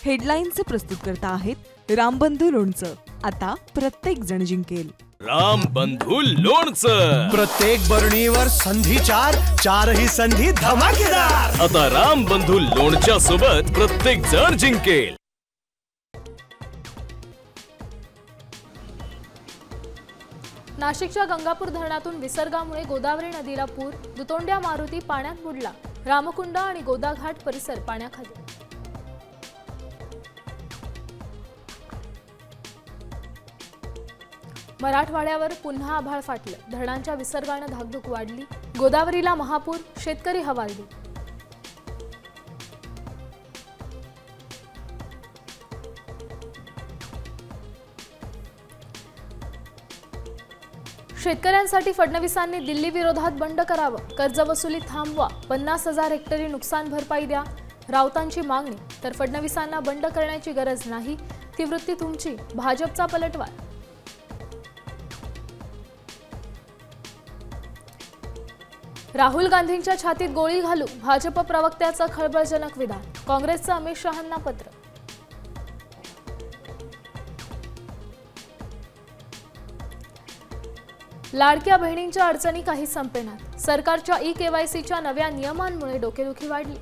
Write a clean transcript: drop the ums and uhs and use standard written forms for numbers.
हेडलाईन्सचे प्रस्तुत करता आहेत रामबंधू लोणचं। आता प्रत्येक जण जिंकेल। रामबंधू लोणचं। प्रत्येक बरणीवर संधी चारही संधी धमाकेदार। आता रामबंधू लोणच्या सोबत प्रत्येक जण जिंकेल। नाशिकच्या गंगापूर धरणातून विसर्गामुळे गोदावरी नदीला पूर, दुतोंड्या मारुती पाण्यात बुडला, रामकुंड आणि गोदाघाट परिसर पाण्याखाली। मराठवाड्यावर पुन्हा आभाळ फाटलं, धरणांच्या विसर्गाने धाकधूक वाढली, गोदावरीला महापूर, शेतकरी हवालदिल। शेतकऱ्यांसाठी फडणवीसांनी दिल्ली विरोधात बंड करावं, कर्जवसुली थांबवा, 50,000 हेक्टरी नुकसान भरपाई द्या, राऊतांची मागणी। तर फडणवीसांना बंड करण्याची गरज नाही, ती वृत्ती तुमची, भाजपचा पलटवार। राहुल गांधींच्या छातीत गोळी घालू, भाजप प्रवक्त्याचं खळबळजनक विधान, काँग्रेसचं अमित शहांना पत्र। लाडक्या बहिणींच्या अडचणी काही संपेनात, सरकारच्या ई-केवायसीच्या नव्या नियमांमुळे डोकेदुखी वाढली।